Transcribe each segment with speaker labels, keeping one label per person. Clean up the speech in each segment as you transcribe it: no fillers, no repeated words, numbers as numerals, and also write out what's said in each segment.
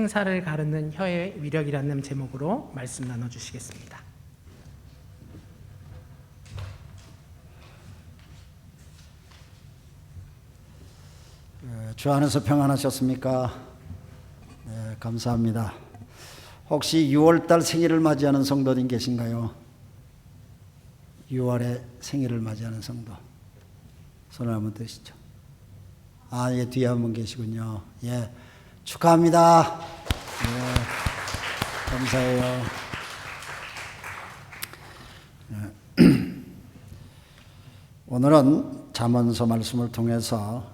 Speaker 1: 생사를 가르는 혀의 위력이라는 제목으로 말씀 나눠주시겠습니다.
Speaker 2: 주 안에서 평안하셨습니까? 네, 감사합니다. 혹시 6월달 생일을 맞이하는 성도님 계신가요? 6월에 생일을 맞이하는 성도 손을 한번 드시죠. 예, 뒤에 한 분 계시군요. 예, 축하합니다. 예, 감사해요. 오늘은 잠언서 말씀을 통해서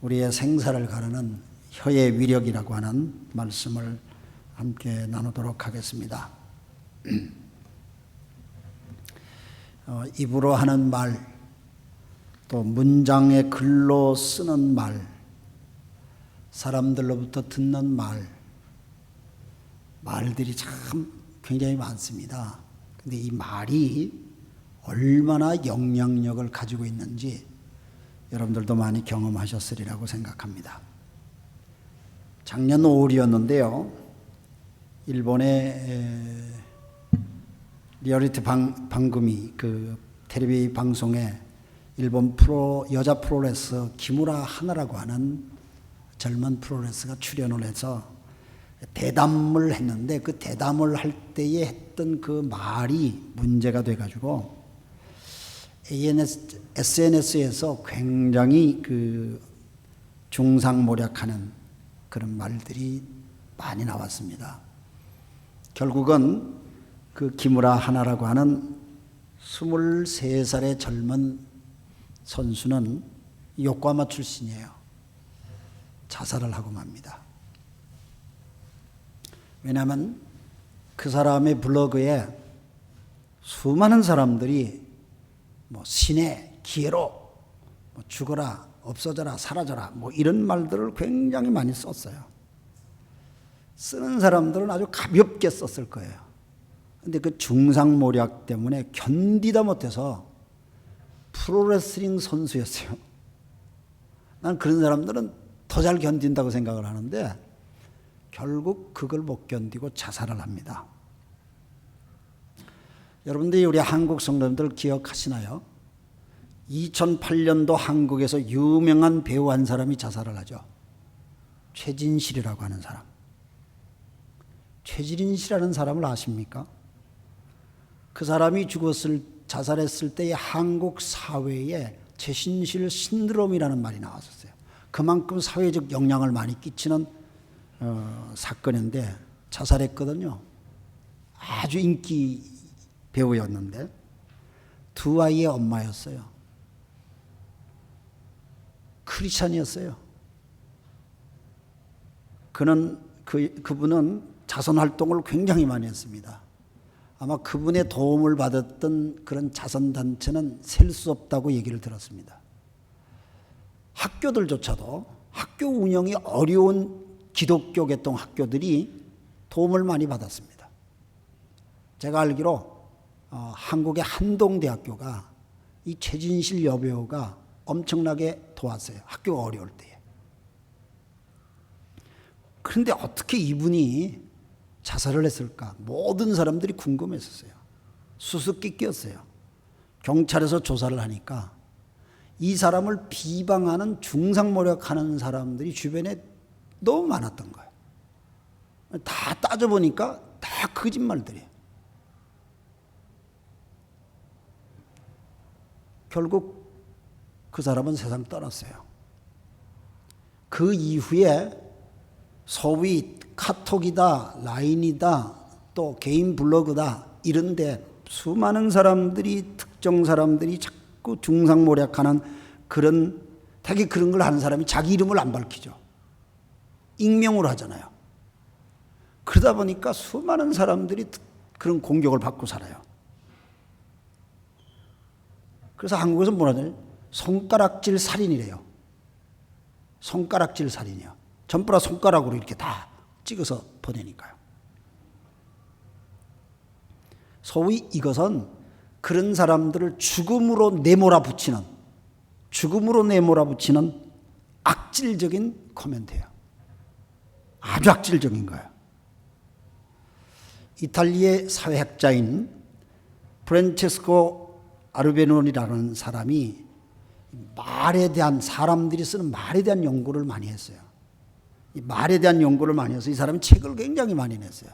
Speaker 2: 우리의 생사를 가르는 혀의 위력이라고 하는 말씀을 함께 나누도록 하겠습니다. 입으로 하는 말, 또 문장의 글로 쓰는 말, 사람들로부터 듣는 말들이 참 굉장히 많습니다. 근데 이 말이 얼마나 영향력을 가지고 있는지 여러분들도 많이 경험하셨으리라고 생각합니다. 작년 5월이었는데요. 일본의 리얼리티 방금이 그 텔레비 방송에 일본 여자 프로레슬러 기무라 하나라고 하는 젊은 프로레슬러가 출연을 해서 대담을 했는데 그 대담을 할 때에 했던 그 말이 문제가 돼가지고 SNS에서 굉장히 그 중상모략하는 그런 말들이 많이 나왔습니다. 결국은 그 기무라 하나라고 하는 23살의 젊은 선수는 요코하마 출신이에요. 자살을 하고 맙니다. 왜냐하면 그 사람의 블로그에 수많은 사람들이 신의 기회로 죽어라, 없어져라, 사라져라 이런 말들을 굉장히 많이 썼어요. 쓰는 사람들은 아주 가볍게 썼을 거예요. 근데 그 중상모략 때문에 견디다 못해서 프로레슬링 선수였어요. 난 그런 사람들은 더 잘 견딘다고 생각을 하는데 결국 그걸 못 견디고 자살을 합니다. 여러분들이 우리 한국 성도님들 기억하시나요? 2008년도 한국에서 유명한 배우 한 사람이 자살을 하죠. 최진실이라고 하는 사람. 최진실이라는 사람을 아십니까? 그 사람이 자살했을 때의 한국 사회에 최진실 신드롬이라는 말이 나왔었어요. 그만큼 사회적 영향을 많이 끼치는 사건인데 자살했거든요. 아주 인기 배우였는데 두 아이의 엄마였어요. 크리스찬이었어요. 그분은 자선 활동을 굉장히 많이 했습니다. 아마 그분의 도움을 받았던 그런 자선단체는 셀 수 없다고 얘기를 들었습니다. 학교들조차도 학교 운영이 어려운 기독교 계통 학교들이 도움을 많이 받았습니다. 제가 알기로 한국의 한동대학교가 이 최진실 여배우가 엄청나게 도왔어요. 학교가 어려울 때에. 그런데 어떻게 이분이 자살을 했을까? 모든 사람들이 궁금했었어요. 수수께끼였어요. 경찰에서 조사를 하니까 이 사람을 비방하는 중상모략하는 사람들이 주변에 너무 많았던 거예요. 다 따져보니까 다 거짓말들이에요. 결국 그 사람은 세상 떠났어요. 그 이후에 소위 카톡이다, 라인이다, 또 개인 블로그다 이런데 수많은 사람들이 특정 사람들이 자꾸 중상모략하는 되게 그런 걸 하는 사람이 자기 이름을 안 밝히죠. 익명으로 하잖아요. 그러다 보니까 수많은 사람들이 그런 공격을 받고 살아요. 그래서 한국에서 뭐라 하냐? 손가락질 살인이래요. 손가락질 살인이요. 전부 다 손가락으로 이렇게 다 찍어서 보내니까요. 소위 이것은 그런 사람들을 죽음으로 내몰아붙이는 악질적인 코멘트예요. 아주 악질적인 거예요. 이탈리아의 사회학자인 프란체스코 아르베노니라는 사람이 말에 대한, 사람들이 쓰는 말에 대한 연구를 많이 했어요. 이 말에 대한 연구를 많이 해서 이 사람이 책을 굉장히 많이 냈어요.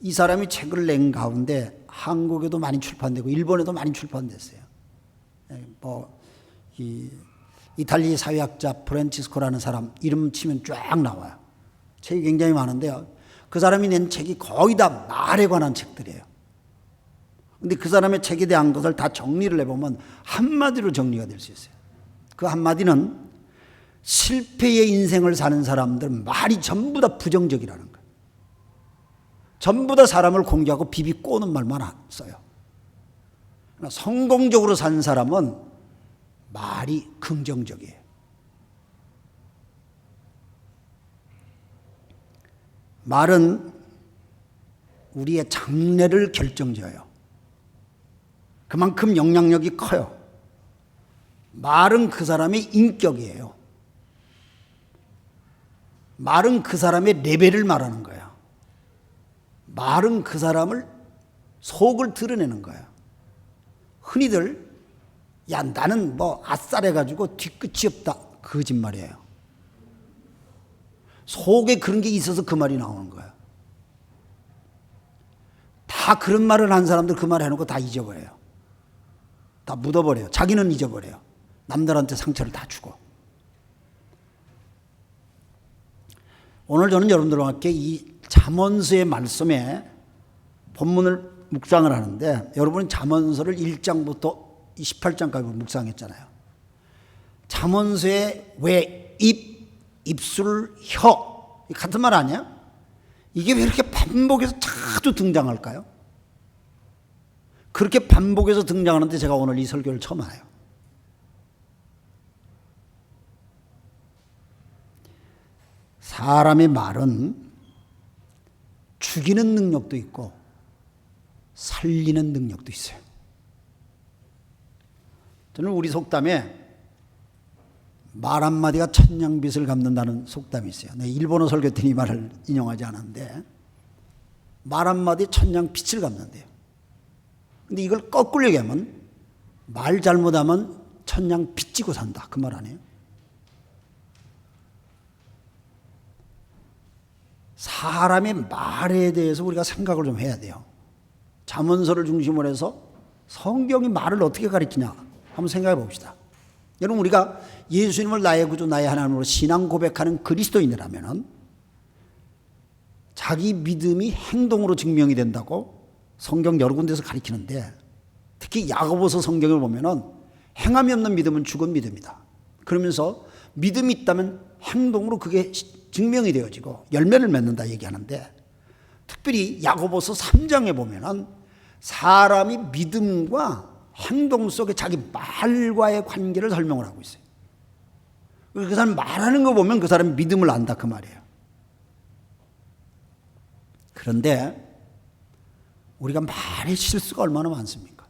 Speaker 2: 이 사람이 책을 낸 가운데 한국에도 많이 출판되고 일본에도 많이 출판됐어요. 이탈리아 사회학자 프란치스코라는 사람 이름 치면 쫙 나와요. 책이 굉장히 많은데요. 그 사람이 낸 책이 거의 다 말에 관한 책들이에요. 근데 그 사람의 책에 대한 것을 다 정리를 해보면 한마디로 정리가 될 수 있어요. 그 한마디는 실패의 인생을 사는 사람들은 말이 전부 다 부정적이라는 거예요. 전부 다 사람을 공격하고 비비 꼬는 말만 써요. 그러나 성공적으로 사는 사람은 말이 긍정적이에요. 말은 우리의 장래를 결정지어요. 그만큼 영향력이 커요. 말은 그 사람의 인격이에요. 말은 그 사람의 레벨을 말하는 거예요. 말은 그 사람을 속을 드러내는 거예요. 흔히들 야 나는 뭐 아싸래가지고 뒤끝이 없다, 거짓말이에요. 속에 그런 게 있어서 그 말이 나오는 거예요. 다 그런 말을 한 사람들 그 말 해놓고 다 잊어버려요. 다 묻어버려요. 자기는 잊어버려요. 남들한테 상처를 다 주고. 오늘 저는 여러분들과 함께 이 잠언서의 말씀에 본문을 묵상을 하는데, 여러분은 잠언서를 1장부터 28장까지 묵상했잖아요. 잠언서에 왜 입, 입술, 혀 같은 말 아니야? 이게 왜 이렇게 반복해서 자주 등장할까요? 그렇게 반복해서 등장하는데 제가 오늘 이 설교를 처음 하네요. 사람의 말은 죽이는 능력도 있고 살리는 능력도 있어요. 저는 우리 속담에 말 한마디가 천냥빚을 갚는다는 속담이 있어요. 네, 일본어 설교 때 이 말을 인용하지 않았는데, 말 한마디 천냥빚을 갚는데요. 근데 이걸 거꾸로 얘기하면 말 잘못하면 천냥 빚지고 산다, 그 말 아니에요? 사람의 말에 대해서 우리가 생각을 좀 해야 돼요. 잠언서를 중심으로 해서 성경이 말을 어떻게 가르치냐 한번 생각해 봅시다. 여러분, 우리가 예수님을 나의 구주 나의 하나님으로 신앙 고백하는 그리스도인이라면 자기 믿음이 행동으로 증명이 된다고 성경 여러 군데서 가르치는데, 특히 야고보서 성경을 보면은 행함이 없는 믿음은 죽은 믿음이다. 그러면서 믿음이 있다면 행동으로 그게 증명이 되어지고 열매를 맺는다 얘기하는데, 특별히 야고보서 3장에 보면은 사람이 믿음과 행동 속에 자기 말과의 관계를 설명을 하고 있어요. 그 사람 말하는 거 보면 그 사람이 믿음을 안다, 그 말이에요. 그런데 우리가 말의 실수가 얼마나 많습니까?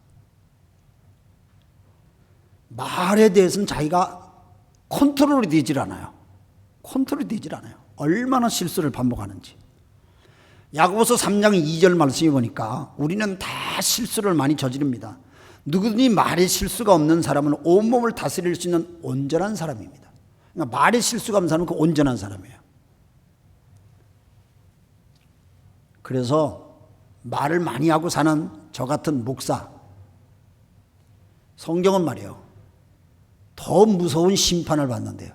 Speaker 2: 말에 대해서는 자기가 컨트롤이 되질 않아요. 컨트롤이 되질 않아요. 얼마나 실수를 반복하는지. 야고보서 3장 2절 말씀해 보니까 우리는 다 실수를 많이 저지릅니다. 누구든지 말에 실수가 없는 사람은 온몸을 다스릴 수 있는 온전한 사람입니다. 그러니까 말에 실수가 없는 사람은 그 온전한 사람이에요. 그래서 말을 많이 하고 사는 저 같은 목사, 성경은 말이에요, 더 무서운 심판을 받는데요.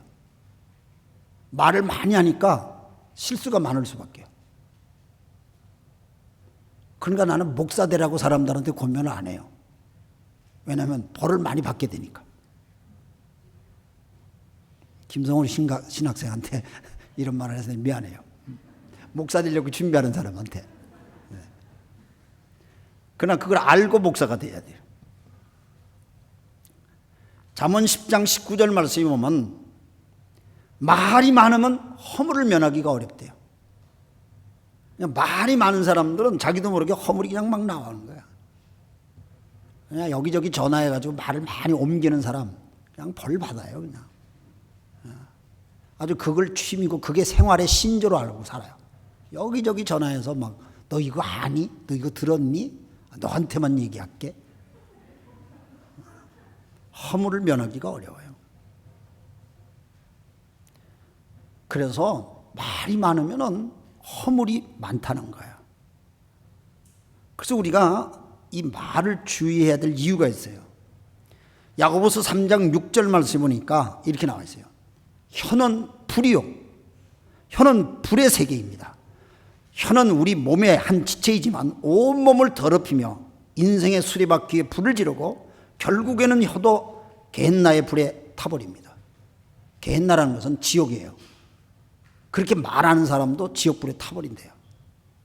Speaker 2: 말을 많이 하니까 실수가 많을 수밖에요. 그러니까 나는 목사 되라고 사람들한테 권면을 안 해요. 왜냐하면 벌을 많이 받게 되니까. 김성훈 신학생한테 이런 말을 해서 미안해요. 목사 되려고 준비하는 사람한테. 네. 그러나 그걸 알고 목사가 돼야 돼요. 잠언 10장 19절 말씀에 보면 말이 많으면 허물을 면하기가 어렵대요. 그냥 말이 많은 사람들은 자기도 모르게 허물이 그냥 막 나오는 거야. 그냥 여기저기 전화해가지고 말을 많이 옮기는 사람 그냥 벌 받아요. 그냥 아주 그걸 취미고 그게 생활의 신조로 알고 살아요. 여기저기 전화해서 막 너 이거 아니? 너 이거 들었니? 너한테만 얘기할게. 허물을 면하기가 어려워요. 그래서 말이 많으면은 허물이 많다는 거예요. 그래서 우리가 이 말을 주의해야 될 이유가 있어요. 야고보서 3장 6절 말씀 보니까 이렇게 나와 있어요. 혀는 불이요. 혀는 불의 세계입니다. 혀는 우리 몸의 한 지체이지만 온몸을 더럽히며 인생의 수레바퀴에 불을 지르고 결국에는 혀도 게헨나의 불에 타버립니다. 게헨나라는 것은 지옥이에요. 그렇게 말하는 사람도 지옥불에 타버린대요.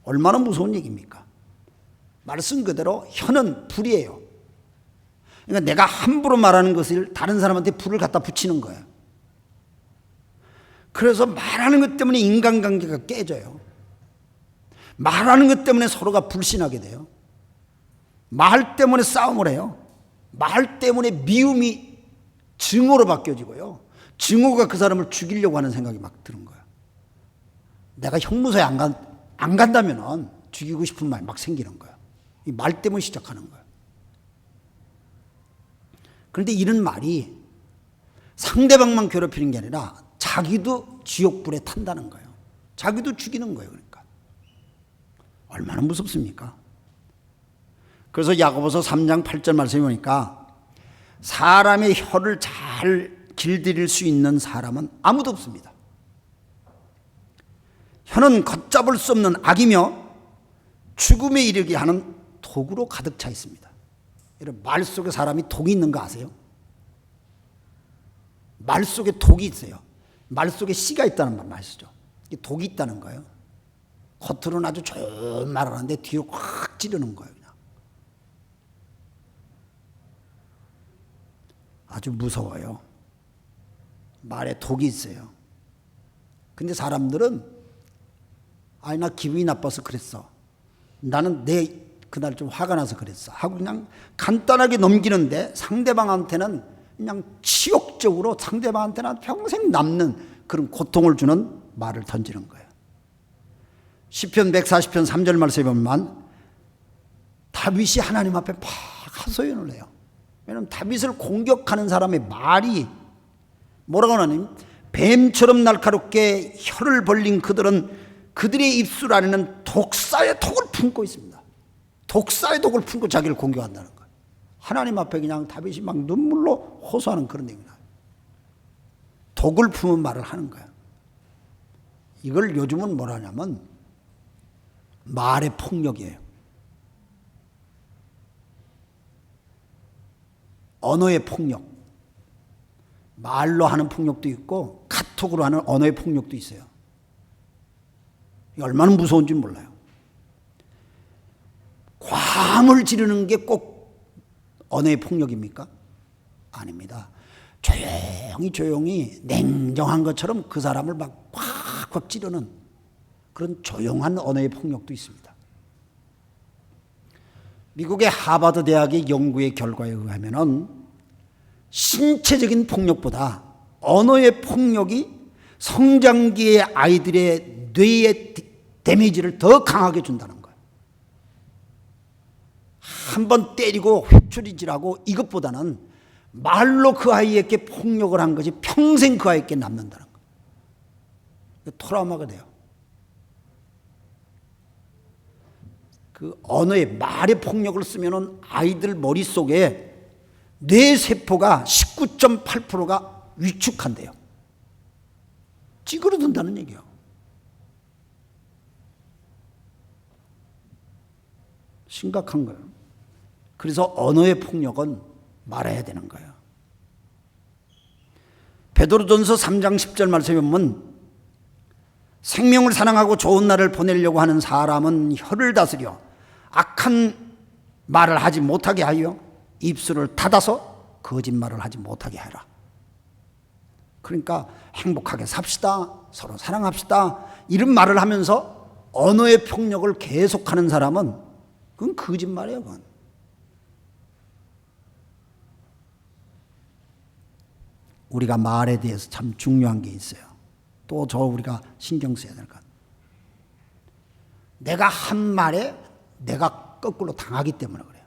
Speaker 2: 얼마나 무서운 얘기입니까? 말씀 그대로 혀는 불이에요. 그러니까 내가 함부로 말하는 것을 다른 사람한테 불을 갖다 붙이는 거예요. 그래서 말하는 것 때문에 인간관계가 깨져요. 말하는 것 때문에 서로가 불신하게 돼요. 말 때문에 싸움을 해요. 말 때문에 미움이 증오로 바뀌어지고요. 증오가 그 사람을 죽이려고 하는 생각이 막 드는 거예요. 내가 형무소에 안 간다면 죽이고 싶은 말 막 생기는 거예요. 이 말 때문에 시작하는 거예요. 그런데 이런 말이 상대방만 괴롭히는 게 아니라 자기도 지옥불에 탄다는 거예요. 자기도 죽이는 거예요. 그러니까 얼마나 무섭습니까? 그래서 야고보서 3장 8절 말씀해 보니까 사람의 혀를 잘 길들일 수 있는 사람은 아무도 없습니다. 혀는 걷잡을 수 없는 악이며 죽음에 이르게 하는 독으로 가득 차 있습니다. 여러분, 말 속에 사람이 독이 있는 거 아세요? 말 속에 독이 있어요. 말 속에 씨가 있다는 말이죠. 독이 있다는 거예요. 겉으로는 아주 좋은 말을 하는데 뒤로 확 찌르는 거예요. 그냥. 아주 무서워요. 말에 독이 있어요. 근데 사람들은 아니 나 기분이 나빠서 그랬어. 나는 내 그날 좀 화가 나서 그랬어. 하고 그냥 간단하게 넘기는데 상대방한테는 그냥 치욕적으로 상대방한테는 평생 남는 그런 고통을 주는 말을 던지는 거예요. 시편 140편 3절 말씀에 보면 다윗이 하나님 앞에 막 하소연을 해요. 왜냐하면 다윗을 공격하는 사람의 말이 뭐라고 하나님? 뱀처럼 날카롭게 혀를 벌린 그들은 그들의 입술 안에는 독사의 독을 품고 있습니다. 독사의 독을 품고 자기를 공격한다는 거예요. 하나님 앞에 그냥 다윗이 막 눈물로 호소하는 그런 얘기입니다. 독을 품은 말을 하는 거예요. 이걸 요즘은 뭐라 하냐면 말의 폭력이에요. 언어의 폭력. 말로 하는 폭력도 있고 카톡으로 하는 언어의 폭력도 있어요. 이게 얼마나 무서운지 몰라요. 과음을 지르는 게 꼭 언어의 폭력입니까? 아닙니다. 조용히 냉정한 것처럼 그 사람을 막 꽉꽉 찌르는 그런 조용한 언어의 폭력도 있습니다. 미국의 하버드 대학의 연구의 결과에 의하면은 신체적인 폭력보다 언어의 폭력이 성장기의 아이들의 뇌의 데미지를 더 강하게 준다는 거예요. 한 번 때리고 회초리질하고 이것보다는 말로 그 아이에게 폭력을 한 것이 평생 그 아이에게 남는다는 거예요. 트라우마가 돼요. 그 언어의 말의 폭력을 쓰면은 아이들 머릿속에 뇌세포가 19.8%가 위축한대요. 찌그러든다는 얘기예요. 심각한 거예요. 그래서 언어의 폭력은 말아야 되는 거예요. 베드로전서 3장 10절 말씀에 보면 생명을 사랑하고 좋은 날을 보내려고 하는 사람은 혀를 다스려 악한 말을 하지 못하게 하여 입술을 닫아서 거짓말을 하지 못하게 하라. 그러니까 행복하게 삽시다. 서로 사랑합시다. 이런 말을 하면서 언어의 폭력을 계속하는 사람은 그건 거짓말이에요. 그건. 우리가 말에 대해서 참 중요한 게 있어요. 또 저 우리가 신경 써야 될 것. 내가 한 말에 내가 거꾸로 당하기 때문에 그래요.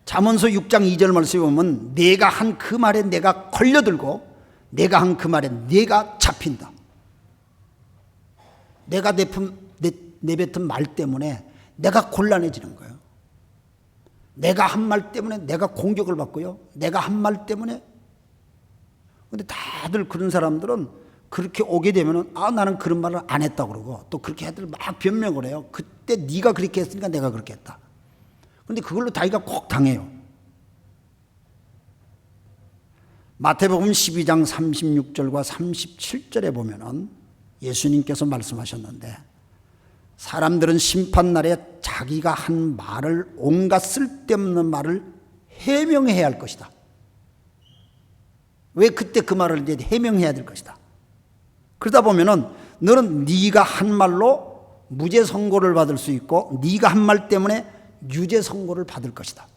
Speaker 2: 잠언서 6장 2절 말씀에 보면 내가 한 그 말에 내가 걸려들고 내가 한 그 말에 내가 잡힌다. 내가 내뱉은 말 때문에 내가 곤란해지는 거예요. 내가 한 말 때문에 내가 공격을 받고요. 내가 한 말 때문에. 근데 다들 그런 사람들은 그렇게 오게 되면은 나는 그런 말을 안 했다 그러고 또 그렇게 애들 막 변명을 해요. 그때 네가 그렇게 했으니까 내가 그렇게 했다. 근데 그걸로 자기가 꼭 당해요. 마태복음 12장 36절과 37절에 보면은 예수님께서 말씀하셨는데 사람들은 심판날에 자기가 한 말을 온갖 쓸데없는 말을 해명해야 할 것이다. 왜 그때 그 말을 이제 해명해야 될 것이다. 그러다 보면은 너는 네가 한 말로 무죄 선고를 받을 수 있고 네가 한 말 때문에 유죄 선고를 받을 것이다.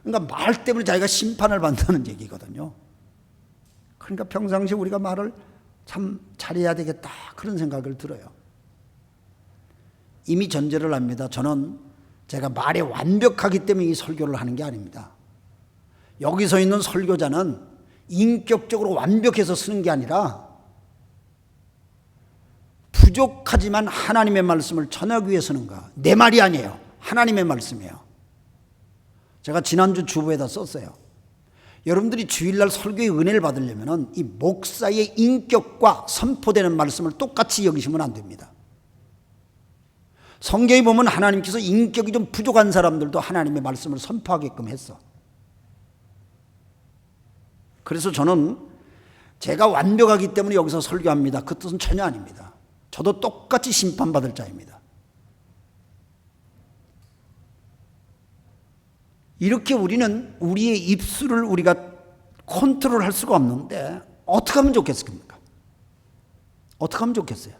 Speaker 2: 그러니까 말 때문에 자기가 심판을 받는다는 얘기거든요. 그러니까 평상시에 우리가 말을 참 잘해야 되겠다 그런 생각을 들어요. 이미 전제를 합니다. 저는 제가 말에 완벽하기 때문에 이 설교를 하는 게 아닙니다. 여기서 있는 설교자는 인격적으로 완벽해서 쓰는 게 아니라 부족하지만 하나님의 말씀을 전하기 위해 쓰는 거야. 내 말이 아니에요. 하나님의 말씀이에요. 제가 지난주 주보에다 썼어요. 여러분들이 주일날 설교의 은혜를 받으려면 이 목사의 인격과 선포되는 말씀을 똑같이 여기시면 안 됩니다. 성경에 보면 하나님께서 인격이 좀 부족한 사람들도 하나님의 말씀을 선포하게끔 했어. 그래서 저는 제가 완벽하기 때문에 여기서 설교합니다. 그 뜻은 전혀 아닙니다. 저도 똑같이 심판받을 자입니다. 이렇게 우리는 우리의 입술을 우리가 컨트롤할 수가 없는데 어떻게 하면 좋겠습니까? 어떻게 하면 좋겠어요?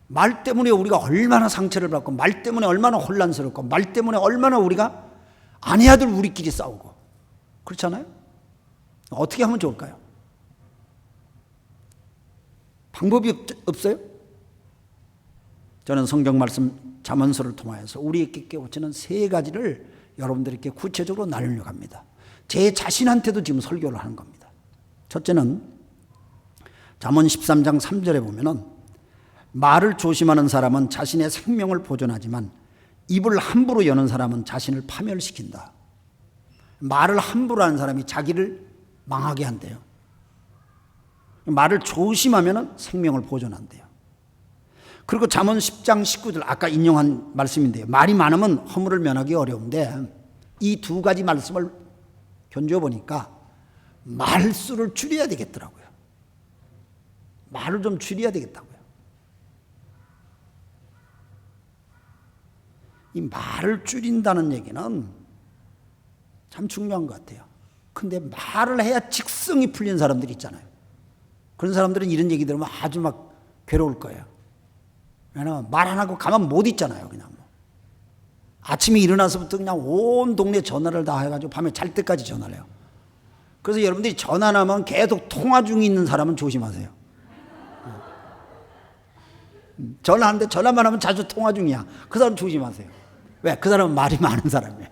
Speaker 2: 말 때문에 우리가 얼마나 상처를 받고 말 때문에 얼마나 혼란스럽고 말 때문에 얼마나 우리가 아내야 될 우리끼리 싸우고 그렇잖아요? 어떻게 하면 좋을까요? 방법이 없어요? 저는 성경 말씀 잠언서를 통하여서 우리에게 깨우치는 세 가지를 여러분들에게 구체적으로 나누려고 합니다. 제 자신한테도 지금 설교를 하는 겁니다. 첫째는 잠언 13장 3절에 보면은 말을 조심하는 사람은 자신의 생명을 보존하지만 입을 함부로 여는 사람은 자신을 파멸시킨다. 말을 함부로 하는 사람이 자기를 망하게 한대요. 말을 조심하면 생명을 보존한대요. 그리고 잠언 10장 19절 아까 인용한 말씀인데요. 말이 많으면 허물을 면하기 어려운데 이 두 가지 말씀을 견주어 보니까 말수를 줄여야 되겠더라고요. 말을 좀 줄여야 되겠다고요. 이 말을 줄인다는 얘기는 참 중요한 것 같아요. 근데 말을 해야 직성이 풀린 사람들이 있잖아요. 그런 사람들은 이런 얘기 들으면 아주 막 괴로울 거예요. 왜냐하면 말 안 하고 가만 못 있잖아요. 그냥 아침에 일어나서부터 그냥 온 동네 전화를 다 해가지고 밤에 잘 때까지 전화를 해요. 그래서 여러분들이 전화 나면 계속 통화 중에 있는 사람은 조심하세요. 전화하는데 전화만 하면 자주 통화 중이야. 그 사람 조심하세요. 왜? 그 사람은 말이 많은 사람이에요.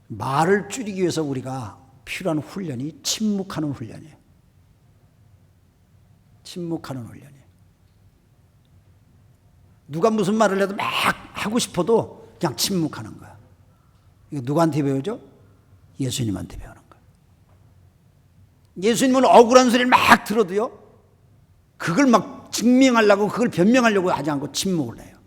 Speaker 2: 말을 줄이기 위해서 우리가 필요한 훈련이 침묵하는 훈련이에요. 침묵하는 훈련이에요. 누가 무슨 말을 해도 막 하고 싶어도 그냥 침묵하는 거야. 이거 누구한테 배우죠? 예수님한테 배우는 거야. 예수님은 억울한 소리를 막 들어도요, 그걸 막 증명하려고, 그걸 변명하려고 하지 않고 침묵을 해요.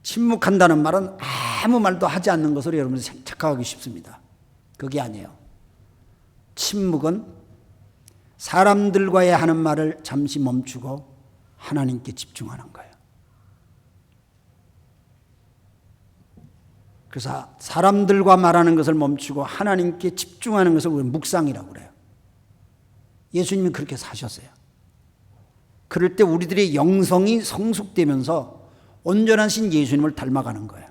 Speaker 2: 침묵한다는 말은 아무 말도 하지 않는 것으로 여러분이 착각하기 쉽습니다. 그게 아니에요. 침묵은 사람들과의 하는 말을 잠시 멈추고 하나님께 집중하는 거예요. 그래서 사람들과 말하는 것을 멈추고 하나님께 집중하는 것을 우리는 묵상이라고 그래요. 예수님이 그렇게 사셨어요. 그럴 때 우리들의 영성이 성숙되면서 온전하신 예수님을 닮아가는 거예요.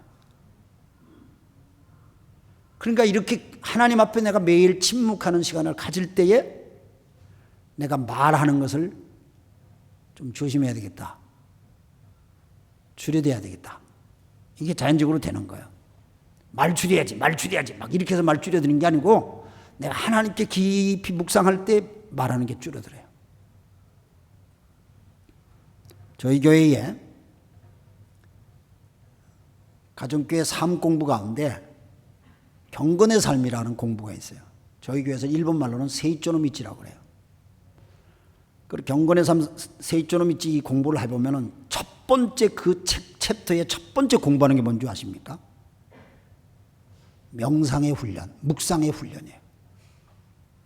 Speaker 2: 그러니까 이렇게 하나님 앞에 내가 매일 침묵하는 시간을 가질 때에 내가 말하는 것을 좀 조심해야 되겠다. 줄여야 되겠다. 이게 자연적으로 되는 거예요. 말 줄여야지 막 이렇게 해서 말 줄여드는 게 아니고 내가 하나님께 깊이 묵상할 때 말하는 게 줄어들어요. 저희 교회에 가정교회 삶 공부 가운데 경건의 삶이라는 공부가 있어요. 저희 교회에서 일본 말로는 세이쪼노미치라고 그래요. 그 경건의 삶 세이쪼노미치 이 공부를 해보면은 첫 번째 그 챕터의 첫 번째 공부하는 게 뭔지 아십니까? 명상의 훈련, 묵상의 훈련이에요.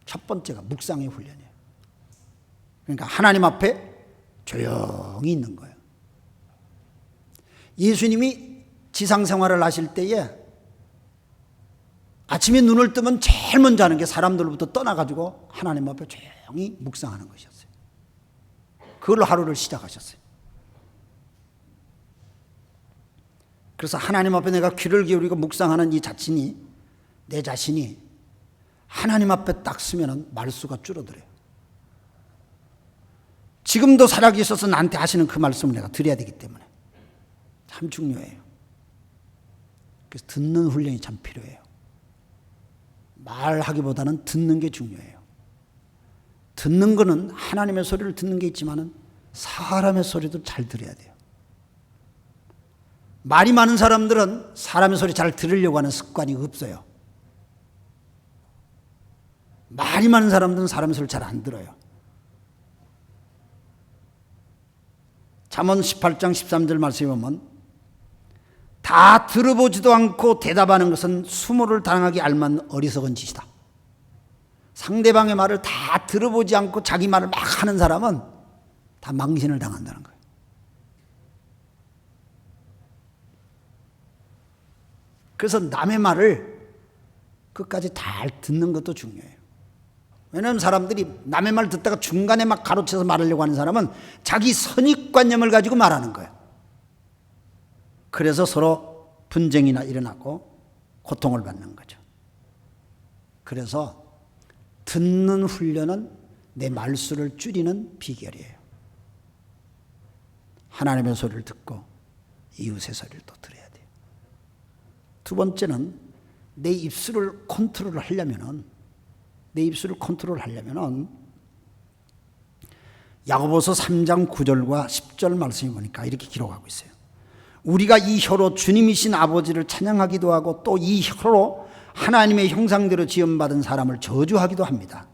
Speaker 2: 첫 번째가 묵상의 훈련이에요. 그러니까 하나님 앞에 조용히 있는 거예요. 예수님이 지상 생활을 하실 때에 아침에 눈을 뜨면 제일 먼저 하는 게 사람들로부터 떠나가지고 하나님 앞에 조용히 묵상하는 것이었어요. 그걸로 하루를 시작하셨어요. 그래서 하나님 앞에 내가 귀를 기울이고 묵상하는 이 자신이, 내 자신이 하나님 앞에 딱 서면 말수가 줄어들어요. 지금도 살아계셔서 나한테 하시는 그 말씀을 내가 드려야 되기 때문에 참 중요해요. 그래서 듣는 훈련이 참 필요해요. 말하기보다는 듣는 게 중요해요. 듣는 거는 하나님의 소리를 듣는 게 있지만은 사람의 소리도 잘 들어야 돼요. 말이 많은 사람들은 사람의 소리 잘 들으려고 하는 습관이 없어요. 말이 많은 사람들은 사람의 소리를 잘 안 들어요. 잠언 18장 13절 말씀에 보면 다 들어보지도 않고 대답하는 것은 수모를 당하기 알맞는 어리석은 짓이다. 상대방의 말을 다 들어보지 않고 자기 말을 막 하는 사람은 다 망신을 당한다는 거예요. 그래서 남의 말을 끝까지 잘 듣는 것도 중요해요. 왜냐하면 사람들이 남의 말 듣다가 중간에 막 가로채서 말하려고 하는 사람은 자기 선입관념을 가지고 말하는 거예요. 그래서 서로 분쟁이나 일어나고 고통을 받는 거죠. 그래서 듣는 훈련은 내 말수를 줄이는 비결이에요. 하나님의 소리를 듣고 이웃의 소리를 또 들어야 돼요. 두 번째는 내 입술을 컨트롤하려면은 야고보서 3장 9절과 10절 말씀이 보니까 이렇게 기록하고 있어요. 우리가 이 혀로 주님이신 아버지를 찬양하기도 하고 또 이 혀로 하나님의 형상대로 지음받은 사람을 저주하기도 합니다.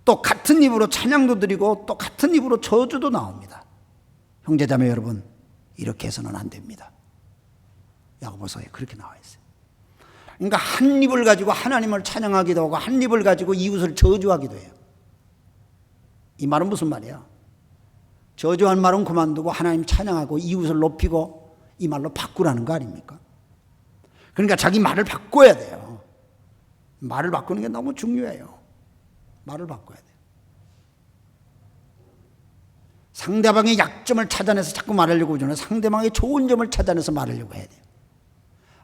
Speaker 2: 또 같은 입으로 찬양도 드리고 또 같은 입으로 저주도 나옵니다. 형제자매 여러분, 이렇게 해서는 안 됩니다. 야고보서에 그렇게 나와 있어요. 그러니까 한 입을 가지고 하나님을 찬양하기도 하고 한 입을 가지고 이웃을 저주하기도 해요. 이 말은 무슨 말이야? 저주한 말은 그만두고 하나님 찬양하고 이웃을 높이고 이 말로 바꾸라는 거 아닙니까? 그러니까 자기 말을 바꿔야 돼요. 말을 바꾸는 게 너무 중요해요. 말을 바꿔야 돼요. 상대방의 약점을 찾아내서 자꾸 말하려고 하잖아요. 상대방의 좋은 점을 찾아내서 말하려고 해야 돼요.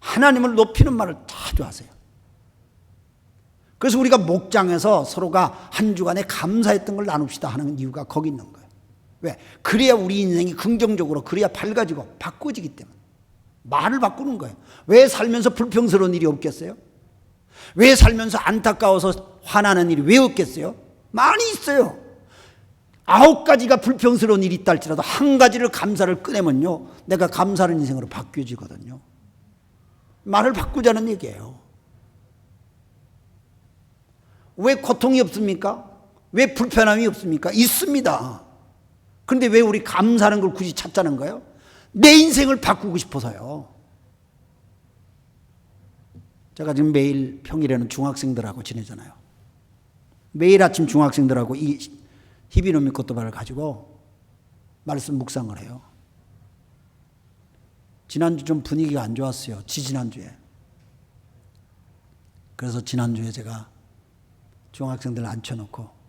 Speaker 2: 하나님을 높이는 말을 자주 하세요. 그래서 우리가 목장에서 서로가 한 주간에 감사했던 걸 나눕시다 하는 이유가 거기 있는 거예요. 왜? 그래야 우리 인생이 긍정적으로, 그래야 밝아지고 바꿔지기 때문에. 말을 바꾸는 거예요. 왜 살면서 불평스러운 일이 없겠어요? 왜 살면서 안타까워서 화나는 일이 왜 없겠어요? 많이 있어요. 9가지가 불평스러운 일이 있다 할지라도 한 가지를 감사를 꺼내면요, 내가 감사하는 인생으로 바뀌어지거든요. 말을 바꾸자는 얘기예요. 왜 고통이 없습니까? 왜 불편함이 없습니까? 있습니다. 그런데 왜 우리 감사하는 걸 굳이 찾자는 거예요? 내 인생을 바꾸고 싶어서요. 제가 지금 매일 평일에는 중학생들하고 지내잖아요. 매일 아침 중학생들하고 이 히비노미 꽃도발을 가지고 말씀 묵상을 해요. 지난주 좀 분위기가 안 좋았어요. 지지난주에. 그래서 지난주에 제가 중학생들 앉혀놓고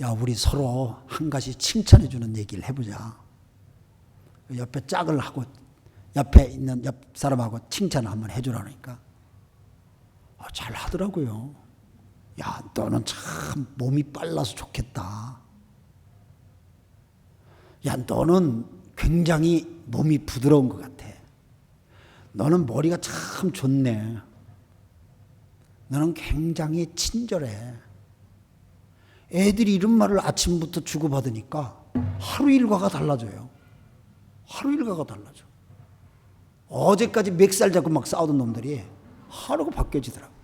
Speaker 2: 야, 우리 서로 한 가지 칭찬해 주는 얘기를 해보자. 옆에 짝을 하고 옆에 있는 옆 사람하고 칭찬을 한번 해주라니까 잘 하더라고요. 야, 너는 참 몸이 빨라서 좋겠다. 야, 너는 굉장히 몸이 부드러운 것 같아. 너는 머리가 참 좋네. 너는 굉장히 친절해. 애들이 이런 말을 아침부터 주고받으니까 하루 일과가 달라져요. 하루 일과가 달라져. 어제까지 멱살 잡고 막 싸우던 놈들이 하루가 바뀌어지더라고요.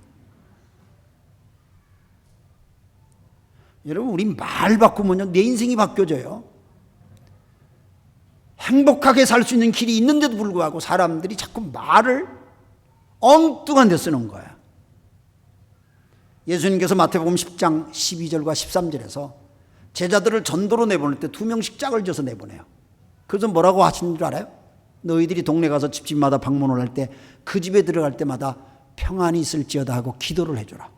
Speaker 2: 여러분, 우리 말 바꾸면요, 내 인생이 바뀌어져요. 행복하게 살 수 있는 길이 있는데도 불구하고 사람들이 자꾸 말을 엉뚱한 데 쓰는 거야. 예수님께서 마태복음 10장 12절과 13절에서 제자들을 전도로 내보낼 때 2명씩 짝을 져서 내보내요. 그래서 뭐라고 하시는 줄 알아요? 너희들이 동네 가서 집집마다 방문을 할 때 그 집에 들어갈 때마다 평안이 있을지어다 하고 기도를 해줘라.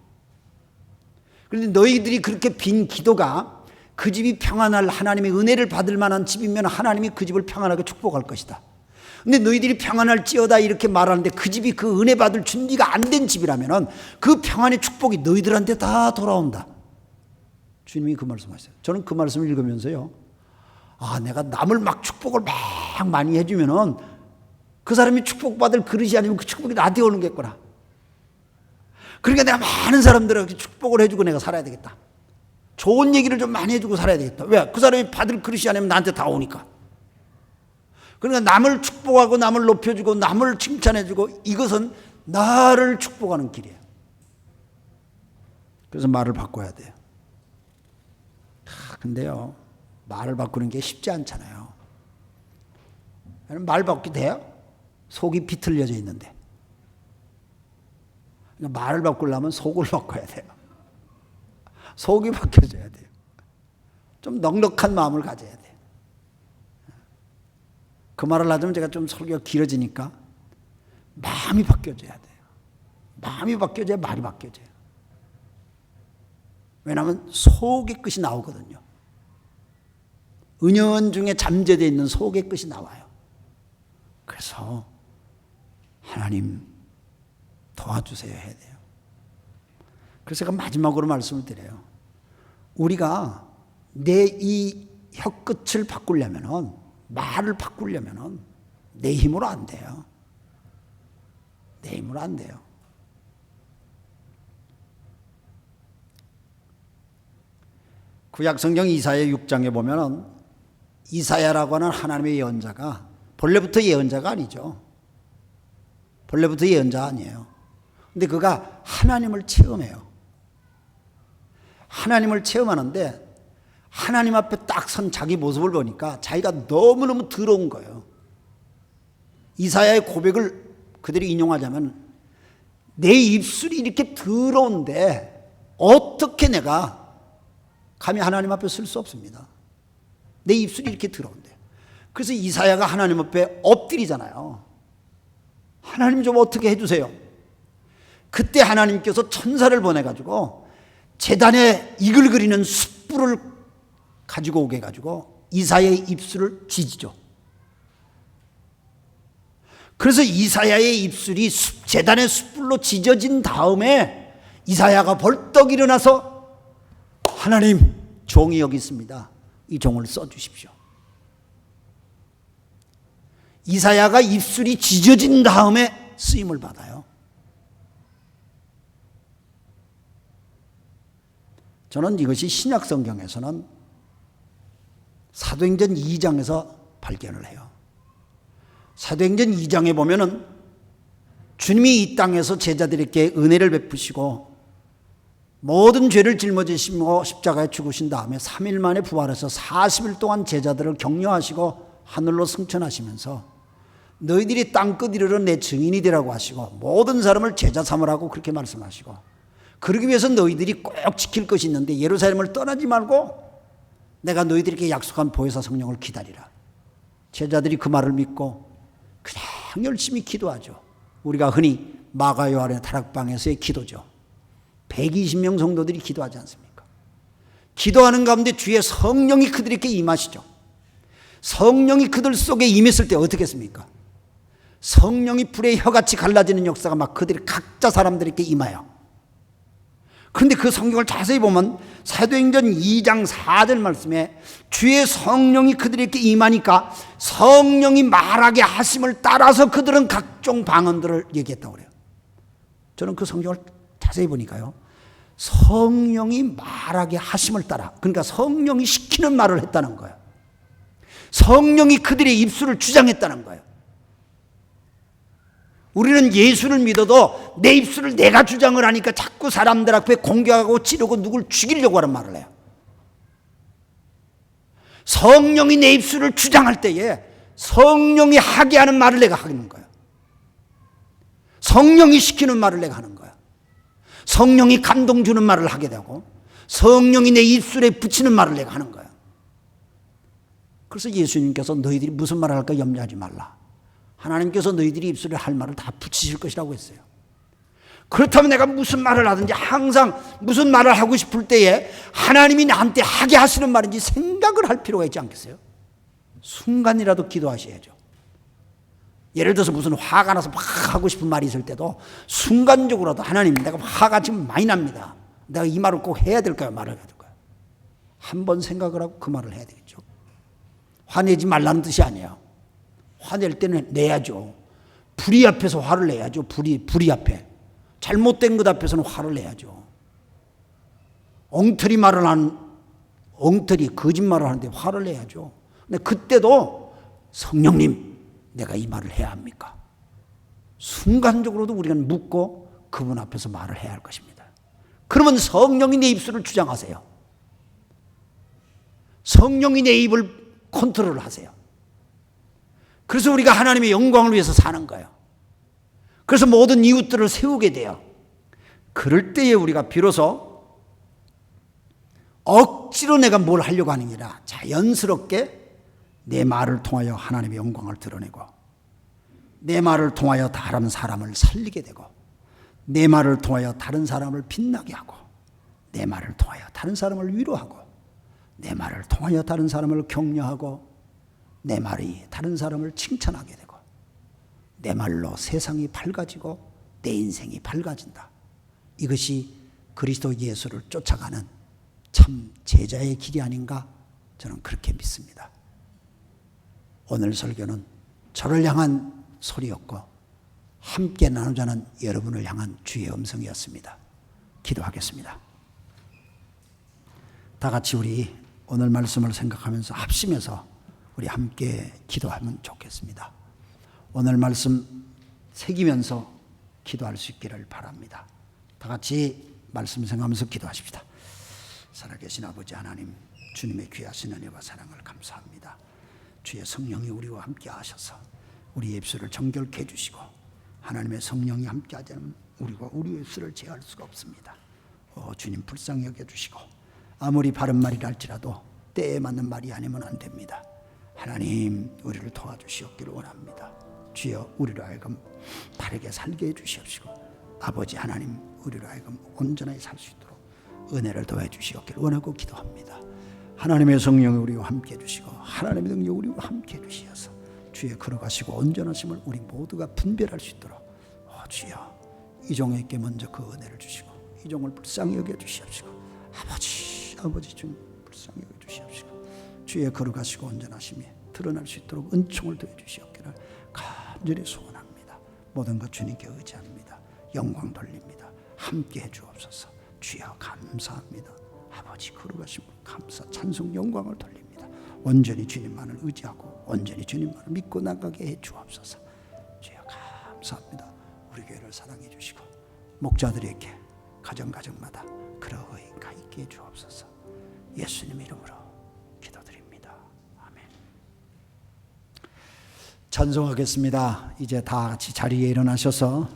Speaker 2: 그런데 너희들이 그렇게 빈 기도가 그 집이 평안할 하나님의 은혜를 받을 만한 집이면 하나님이 그 집을 평안하게 축복할 것이다. 근데 너희들이 평안할지어다 이렇게 말하는데 그 집이 그 은혜 받을 준비가 안 된 집이라면 그 평안의 축복이 너희들한테 다 돌아온다. 주님이 그 말씀하셨어요. 저는 그 말씀을 읽으면서요, 내가 남을 막 축복을 막 많이 해주면은 그 사람이 축복받을 그릇이 아니면 그 축복이 나한테 오는 겠구나. 그러니까 내가 많은 사람들에게 축복을 해주고 내가 살아야 되겠다. 좋은 얘기를 좀 많이 해주고 살아야 되겠다. 왜? 그 사람이 받을 그릇이 아니면 나한테 다 오니까. 그러니까 남을 축복하고 남을 높여주고 남을 칭찬해주고 이것은 나를 축복하는 길이에요. 그래서 말을 바꿔야 돼요. 근데요, 말을 바꾸는 게 쉽지 않잖아요. 말 바꾸기 돼요? 속이 비틀려져 있는데. 그러니까 말을 바꾸려면 속을 바꿔야 돼요. 속이 바뀌어져야 돼요. 좀 넉넉한 마음을 가져야 돼요. 그 말을 하자면 제가 좀 설교가 길어지니까 마음이 바뀌어져야 돼요. 마음이 바뀌어져야 말이 바뀌어져요. 왜냐하면 속의 끝이 나오거든요. 은연중에 잠재되어 있는 속의 끝이 나와요. 그래서 하나님 도와주세요 해야 돼요. 그래서 제가 마지막으로 말씀을 드려요. 우리가 내 이 혀끝을 바꾸려면은, 말을 바꾸려면은 내 힘으로 안 돼요. 내 힘으로 안 돼요. 구약 성경 이사야 6장에 보면은 이사야라고 하는 하나님의 예언자가 본래부터 예언자가 아니죠. 본래부터 예언자 아니에요. 근데 그가 하나님을 체험해요. 하나님을 체험하는데 하나님 앞에 딱 선 자기 모습을 보니까 자기가 너무너무 더러운 거예요. 이사야의 고백을 그대로 인용하자면 내 입술이 이렇게 더러운데 어떻게 내가 감히 하나님 앞에 쓸 수 없습니다. 내 입술이 이렇게 더러운데. 그래서 이사야가 하나님 앞에 엎드리잖아요. 하나님 좀 어떻게 해주세요. 그때 하나님께서 천사를 보내가지고 제단에 이글 그리는 숯불을 가지고 오게 해가지고 이사야의 입술을 쥐죠. 그래서 이사야의 입술이 제단의 숯불로 찢어진 다음에 이사야가 벌떡 일어나서 하나님, 종이 여기 있습니다. 이 종을 써주십시오. 이사야가 입술이 찢어진 다음에 쓰임을 받아요. 저는 이것이 신약 성경에서는 사도행전 2장에서 발견을 해요. 사도행전 2장에 보면은 주님이 이 땅에서 제자들에게 은혜를 베푸시고 모든 죄를 짊어지시고 십자가에 죽으신 다음에 3일 만에 부활해서 40일 동안 제자들을 격려하시고 하늘로 승천하시면서 너희들이 땅끝 이르러 내 증인이 되라고 하시고 모든 사람을 제자 삼으라고 그렇게 말씀하시고, 그러기 위해서 너희들이 꼭 지킬 것이 있는데 예루살렘을 떠나지 말고 내가 너희들에게 약속한 보혜사 성령을 기다리라. 제자들이 그 말을 믿고 그냥 열심히 기도하죠. 우리가 흔히 마가 요한의 다락방에서의 기도죠. 120명 성도들이 기도하지 않습니까? 기도하는 가운데 주의 성령이 그들에게 임하시죠. 성령이 그들 속에 임했을 때 어떻게 했습니까? 성령이 불의 혀같이 갈라지는 역사가 막 그들이 각자 사람들에게 임하여. 그런데 그 성경을 자세히 보면 사도행전 2장 4절 말씀에 주의 성령이 그들에게 임하니까 성령이 말하게 하심을 따라서 그들은 각종 방언들을 얘기했다고 그래요. 저는 그 성경을 자세히 보니까요, 성령이 말하게 하심을 따라, 그러니까 성령이 시키는 말을 했다는 거예요. 성령이 그들의 입술을 주장했다는 거예요. 우리는 예수를 믿어도 내 입술을 내가 주장을 하니까 자꾸 사람들 앞에 공격하고 찌르고 누굴 죽이려고 하는 말을 해요. 성령이 내 입술을 주장할 때에 성령이 하게 하는 말을 내가 하는 거예요. 성령이 시키는 말을 내가 하는 거예요. 성령이 감동 주는 말을 하게 되고 성령이 내 입술에 붙이는 말을 내가 하는 거예요. 그래서 예수님께서 너희들이 무슨 말을 할까 염려하지 말라. 하나님께서 너희들이 입술에 할 말을 다 붙이실 것이라고 했어요. 그렇다면 내가 무슨 말을 하든지 항상 무슨 말을 하고 싶을 때에 하나님이 나한테 하게 하시는 말인지 생각을 할 필요가 있지 않겠어요? 순간이라도 기도하셔야죠. 예를 들어서 무슨 화가 나서 막 하고 싶은 말이 있을 때도 순간적으로도 하나님, 내가 화가 지금 많이 납니다. 내가 이 말을 꼭 해야 될까요? 말을 해야 될까요? 한번 생각을 하고 그 말을 해야 되겠죠. 화내지 말라는 뜻이 아니에요. 화낼 때는 내야죠. 불의 앞에서 화를 내야죠. 불의 앞에. 잘못된 것 앞에서는 화를 내야죠. 엉터리 말을 거짓말을 하는데 화를 내야죠. 근데 그때도 성령님, 내가 이 말을 해야 합니까? 순간적으로도 우리가 묻고 그분 앞에서 말을 해야 할 것입니다. 그러면 성령이 내 입술을 주장하세요. 성령이 내 입을 컨트롤 하세요. 그래서 우리가 하나님의 영광을 위해서 사는 거예요. 그래서 모든 이웃들을 세우게 돼요. 그럴 때에 우리가 비로소 억지로 내가 뭘 하려고 하는 게 아니라 자연스럽게 내 말을 통하여 하나님의 영광을 드러내고 내 말을 통하여 다른 사람을 살리게 되고 내 말을 통하여 다른 사람을 빛나게 하고 내 말을 통하여 다른 사람을 위로하고 내 말을 통하여 다른 사람을 격려하고 내 말이 다른 사람을 칭찬하게 되고 내 말로 세상이 밝아지고 내 인생이 밝아진다. 이것이 그리스도 예수를 쫓아가는 참 제자의 길이 아닌가 저는 그렇게 믿습니다. 오늘 설교는 저를 향한 소리였고 함께 나누자는 여러분을 향한 주의 음성이었습니다. 기도하겠습니다. 다 같이 우리 오늘 말씀을 생각하면서 합심해서 우리 함께 기도하면 좋겠습니다. 오늘 말씀 새기면서 기도할 수 있기를 바랍니다. 다 같이 말씀 생각하면서 기도하십시다. 살아계신 아버지 하나님, 주님의 귀하신 은혜와 사랑을 감사합니다. 주의 성령이 우리와 함께 하셔서 우리의 입술을 정결케 해주시고 하나님의 성령이 함께 하지 않으면 우리가 우리의 입술을 제어할 수가 없습니다. 주님 불쌍히 여겨주시고 아무리 바른 말이라 할지라도 때에 맞는 말이 아니면 안 됩니다. 하나님 우리를 도와주시옵기를 원합니다. 주여 우리로 하여금 바르게 살게 해주시옵시고 아버지 하나님 우리로 하여금 온전하게 살 수 있도록 은혜를 더해 주시옵기를 원하고 기도합니다. 하나님의 성령이 우리와 함께 해주시고 하나님의 능력이 우리와 함께 해주시어서 주의 걸어가시고 온전하심을 우리 모두가 분별할 수 있도록 주여 이 종에게 먼저 그 은혜를 주시고 이 종을 불쌍히 여겨 주시옵시고 아버지 주님 불쌍히 여겨 주시옵시고 주의 걸어가시고 온전하심에 드러날 수 있도록 은총을 더해 주시옵기를 간절히 소원합니다. 모든 것 주님께 의지합니다. 영광 돌립니다. 함께 해 주옵소서. 주여 감사합니다. 아버지 걸어가시고 감사 찬송 영광을 돌립니다. 온전히 주님만을 의지하고 온전히 주님만을 믿고 나가게 해 주옵소서. 주여 감사합니다. 우리 교회를 사랑해 주시고 목자들에게 가정마다 그러히 가 있게 해 주옵소서. 예수님 이름으로 기도드립니다. 아멘. 찬송하겠습니다. 이제 다 같이 자리에 일어나셔서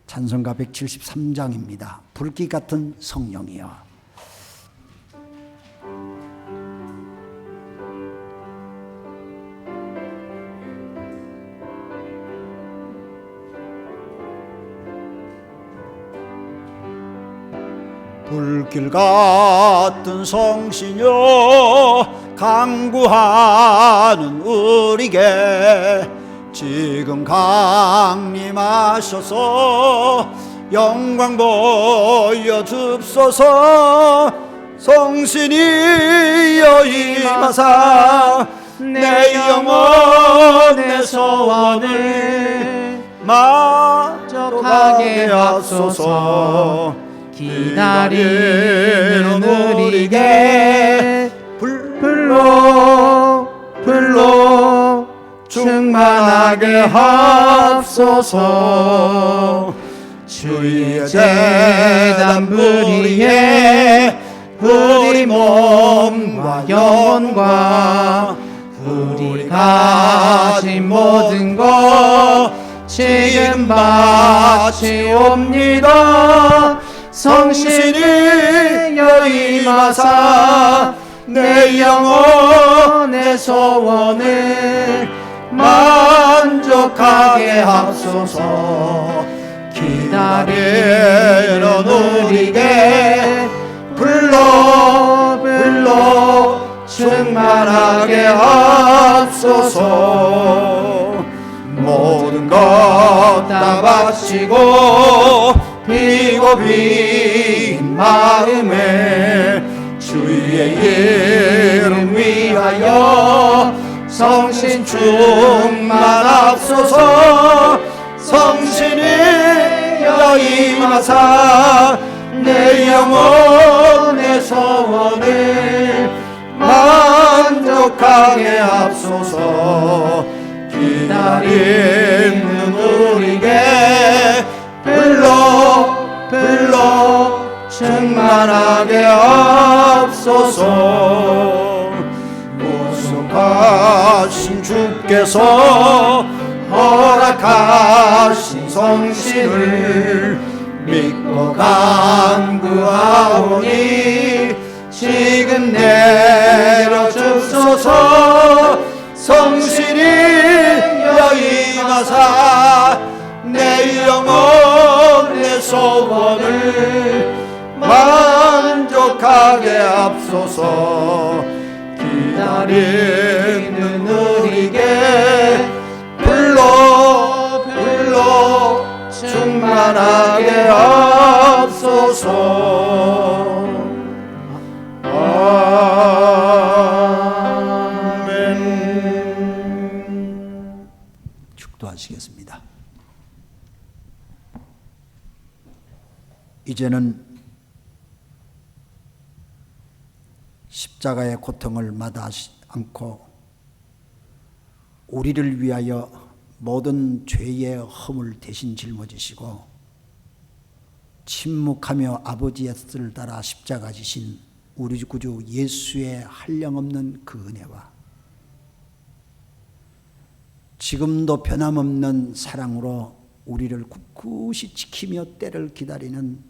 Speaker 2: 찬송가 173장입니다. 불길 같은 성령이여. 불길 같은 성신여 강구하는 우리에게 지금 강림하셔서 영광 보여줍소서. 성신이여 임하사 내 영혼의 소원을 만족하게 하소서.
Speaker 1: 기다리는 우리에게 불로 충만하게 하옵소서. 주의 제단 불의에 우리 몸과 영혼과 우리 가진 모든 것 지금 바치옵니다. 성신이여 임하사 내 영혼의 소원을 만족하게 하소서. 기다리는 우리에게 불러 충만하게 하소서. 모든 것 다 바치고 비고 빈 마음에 주의 이름 위하여 성신 충만하소서. 성신이여 임하사 내 영혼의 소원을 만족하게 하소서. 기다리는 우리에게 불러 충만하게 하옵소서. 무속하신 주께서 허락하신 성신을 믿고 간구하오니 지금 내려주소서. 성신이여 임하사 내 영혼의 소원을 만족하게 하옵소서. 기다리는 우리에게 불러 충만하게 하옵소서. 아멘. 축도하시겠습니다. 이제는 십자가의 고통을 마다하지 않고 우리를 위하여 모든 죄의 허물 대신 짊어지시고 침묵하며 아버지의 뜻을 따라 십자가 지신 우리 구주 예수의 한량없는 그 은혜와 지금도 변함없는 사랑으로 우리를 굳굳이 지키며 때를 기다리는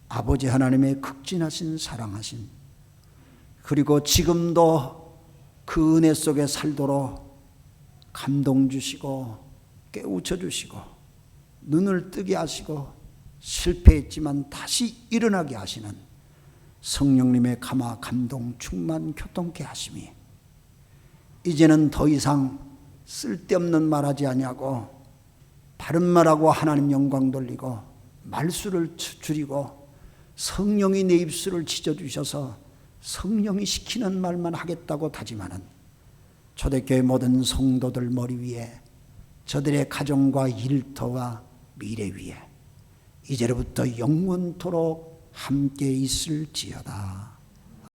Speaker 1: 아버지 하나님의 극진하신 사랑하심, 그리고 지금도 그 은혜 속에 살도록 감동 주시고 깨우쳐 주시고 눈을 뜨게 하시고 실패했지만 다시 일어나게 하시는 성령님의 감화 감동 충만 교통케 하심이 이제는 더 이상 쓸데없는 말하지 아니하고 바른 말하고 하나님 영광 돌리고 말수를 줄이고 성령이 내 입술을 지져주셔서 성령이 시키는 말만 하겠다고 다짐하는 초대교회 모든 성도들 머리 위에 저들의 가정과 일터와 미래 위에 이제로부터 영원토록 함께 있을지어다.